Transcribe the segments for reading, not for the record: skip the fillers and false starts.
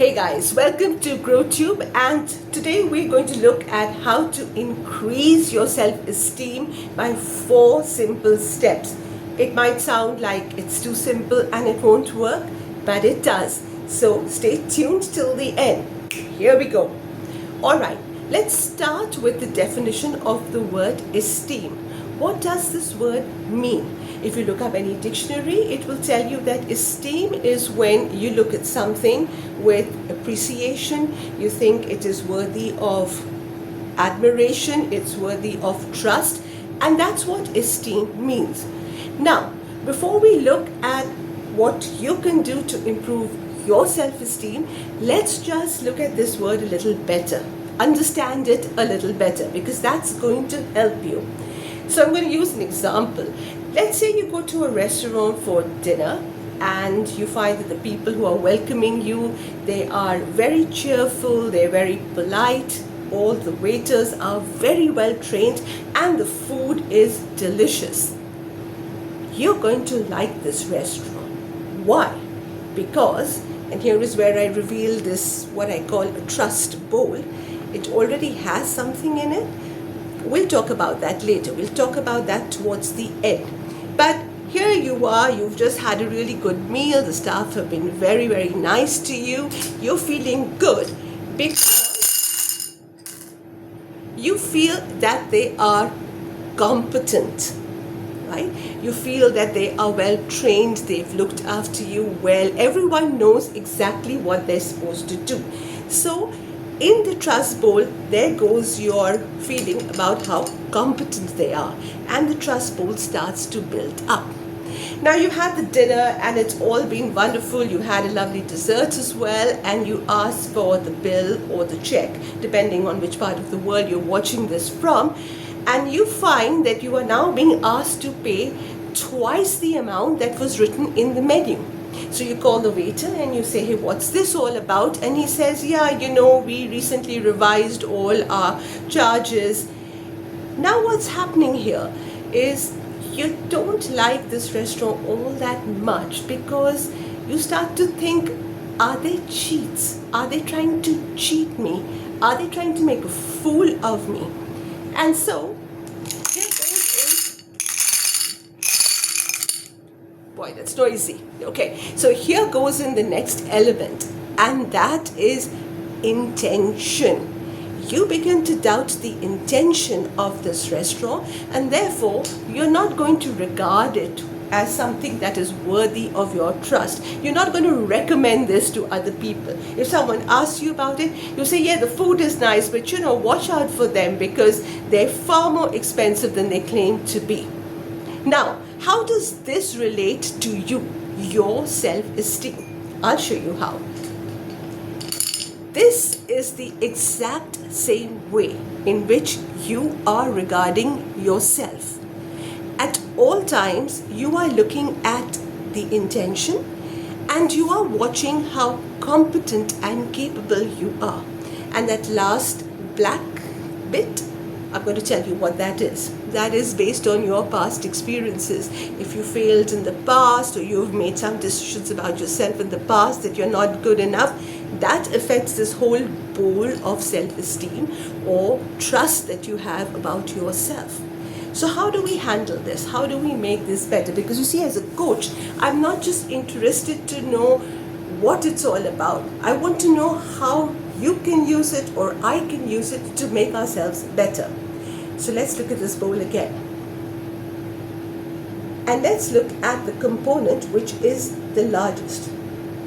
Hey guys, welcome to GrowTube, and today we're going to look at how to increase your self-esteem by 4 simple steps. It might sound like it's too simple and it won't work, but it does. So stay tuned till the end. Here we go. Alright, let's start with the definition of the word esteem. What does this word mean? If you look up any dictionary, it will tell you that esteem is when you look at something with appreciation, you think it is worthy of admiration, it's worthy of trust, and that's what esteem means. Now, before we look at what you can do to improve your self-esteem, let's just look at this word a little better, understand it a little better, because that's going to help you. So I'm going to use an example. Let's say you go to a restaurant for dinner and you find that the people who are welcoming you, they are very cheerful, they're very polite, all the waiters are very well trained, and the food is delicious. You're going to like this restaurant. Why? Because, and here is where I reveal this, what I call a trust bowl. It already has something in it. We'll talk about that later. We'll talk about that towards the end. But here you are, you've just had a really good meal, the staff have been very, very nice to you, you're feeling good because you feel that they are competent, right? You feel that they are well trained, they've looked after you well, everyone knows exactly what they're supposed to do. So in the trust bowl, there goes your feeling about how competent they are, and the trust bowl starts to build up. Now you had the dinner and it's all been wonderful, you had a lovely dessert as well, and you ask for the bill or the check, depending on which part of the world you're watching this from, and you find that you are now being asked to pay twice the amount that was written in the menu. So you call the waiter and you say, hey, what's this all about? And he says, yeah, we recently revised all our charges. Now what's happening here is you don't like this restaurant all that much because you start to think, are they cheats? Are they trying to cheat me? Are they trying to make a fool of me? And so boy, that's noisy. Okay, so here goes in the next element, and that is intention. You begin to doubt the intention of this restaurant, and therefore you're not going to regard it as something that is worthy of your trust. You're not going to recommend this to other people. If someone asks you about it, you say, yeah, the food is nice, but watch out for them because they're far more expensive than they claim to be. Now, how does this relate to you, your self-esteem? I'll show you how. This is the exact same way in which you are regarding yourself. At all times, you are looking at the intention and you are watching how competent and capable you are. And that last black bit, I'm going to tell you what that is. That is based on your past experiences. If you failed in the past or you've made some decisions about yourself in the past that you're not good enough, that affects this whole bowl of self-esteem or trust that you have about yourself. So how do we handle this? How do we make this better? Because you see, as a coach, I'm not just interested to know what it's all about. I want to know how you can use it or I can use it to make ourselves better. So let's look at this bowl again. And let's look at the component which is the largest.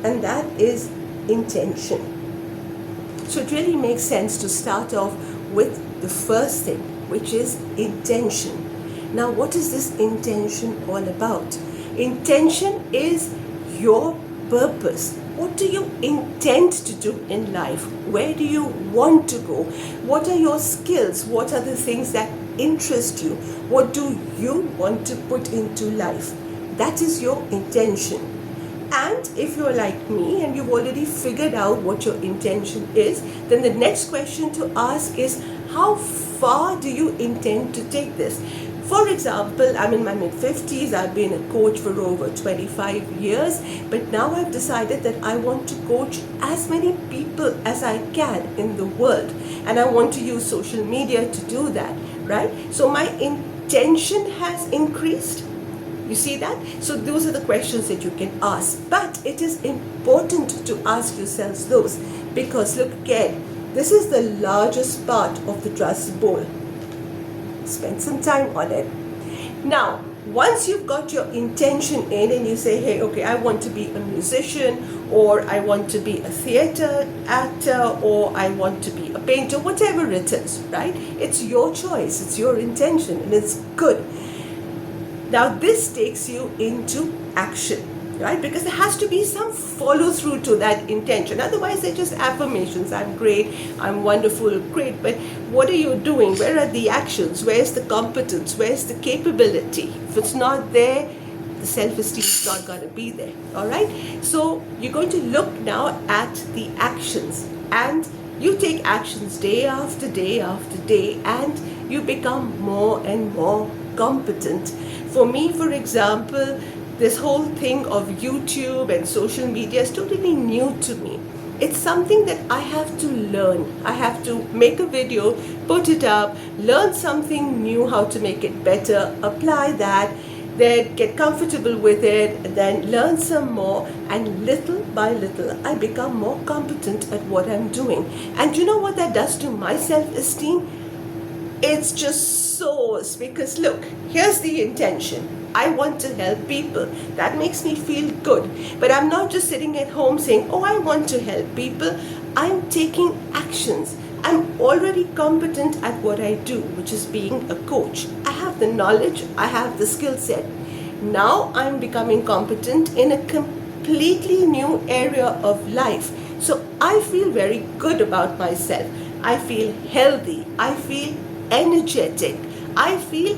And that is intention. So it really makes sense to start off with the first thing, which is intention. Now, what is this intention all about? Intention is your purpose. What do you intend to do in life? Where do you want to go? What are your skills? What are the things that interest you? What do you want to put into life? That is your intention. And if you're like me and you've already figured out what your intention is, then the next question to ask is, how far do you intend to take this? For example, I'm in my mid-50s, I've been a coach for over 25 years, but now I've decided that I want to coach as many people as I can in the world, and I want to use social media to do that, right? So my intention has increased. You see that? So those are the questions that you can ask, but it is important to ask yourselves those, because look again, this is the largest part of the trust bowl. Spend some time on it. Now, once you've got your intention in and you say, hey, okay, I want to be a musician, or I want to be a theater actor, or I want to be a painter, whatever it is, right? It's your choice, it's your intention, and it's good. Now, this takes you into action, right? Because there has to be some follow through to that intention. Otherwise, they're just affirmations. I'm great, I'm wonderful, great. But what are you doing? Where are the actions? Where's the competence? Where's the capability? If it's not there, the self-esteem is not going to be there, all right? So you're going to look now at the actions, and you take actions day after day after day, and you become more and more competent. For me, for example, this whole thing of YouTube and social media is totally new to me. It's something that I have to learn. I have to make a video, put it up, learn something new, how to make it better, apply that, then get comfortable with it, and then learn some more, and little by little I become more competent at what I'm doing. And you know what that does to my self-esteem? It's just soars, because look, here's the intention. I want to help people. That makes me feel good. But I'm not just sitting at home saying, oh, I want to help people. I'm taking actions. I'm already competent at what I do, which is being a coach. I have the knowledge, I have the skill set. Now I'm becoming competent in a completely new area of life. So I feel very good about myself. I feel healthy. I feel energetic. I feel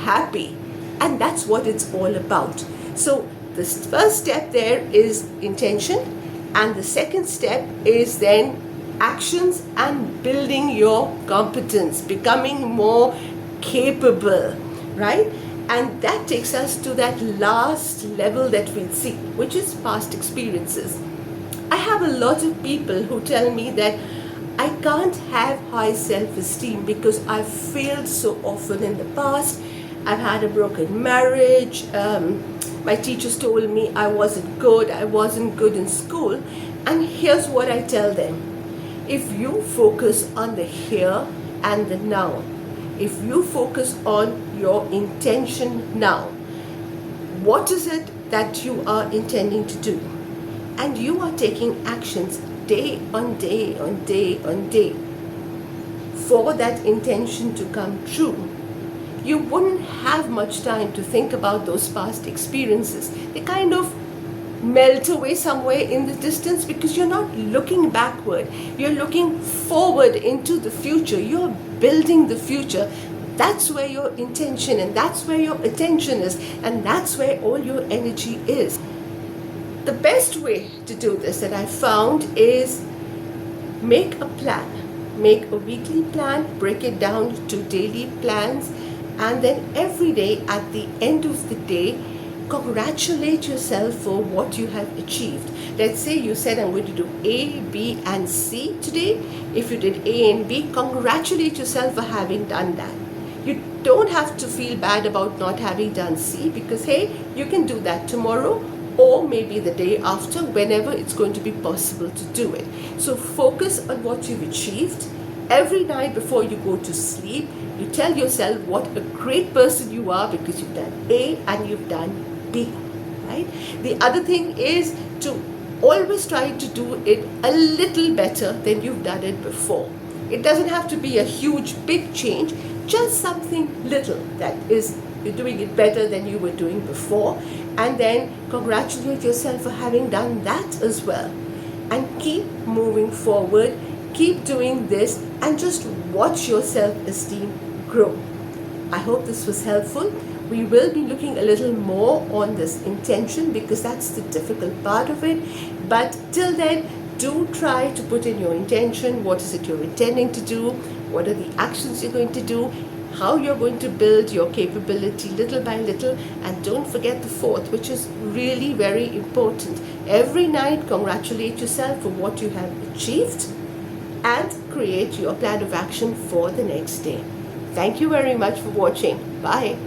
happy. And that's what it's all about. So the first step there is intention, and the second step is then actions and building your competence, becoming more capable, right? And that takes us to that last level that we'll see, which is past experiences. I have a lot of people who tell me that I can't have high self-esteem because I've failed so often in the past. I've had a broken marriage. My teachers told me I wasn't good in school. And here's what I tell them. If you focus on the here and the now, if you focus on your intention now, what is it that you are intending to do? And you are taking actions day on day on day on day for that intention to come true, you wouldn't have much time to think about those past experiences. They kind of melt away somewhere in the distance because you're not looking backward. You're looking forward into the future. You're building the future. That's where your intention and that's where your attention is, and that's where all your energy is. The best way to do this that I found is make a plan. Make a weekly plan, break it down to daily plans, and then every day at the end of the day, congratulate yourself for what you have achieved. Let's say you said, I'm going to do A, B, and C today. If you did A and B, congratulate yourself for having done that. You don't have to feel bad about not having done C, because hey, you can do that tomorrow or maybe the day after, whenever it's going to be possible to do it. So focus on what you've achieved. Every night before you go to sleep, you tell yourself what a great person you are because you've done A and you've done B, right? The other thing is to always try to do it a little better than you've done it before. It doesn't have to be a huge, big change, just something little that is you're doing it better than you were doing before, and then congratulate yourself for having done that as well. And keep moving forward, keep doing this, and just watch your self-esteem grow. I hope this was helpful. We will be looking a little more on this intention because that's the difficult part of it. But till then, do try to put in your intention. What is it you're intending to do? What are the actions you're going to do? how you're going to build your capability little by little. And don't forget the fourth, which is really very important. Every night, congratulate yourself for what you have achieved and create your plan of action for the next day. Thank you very much for watching. Bye.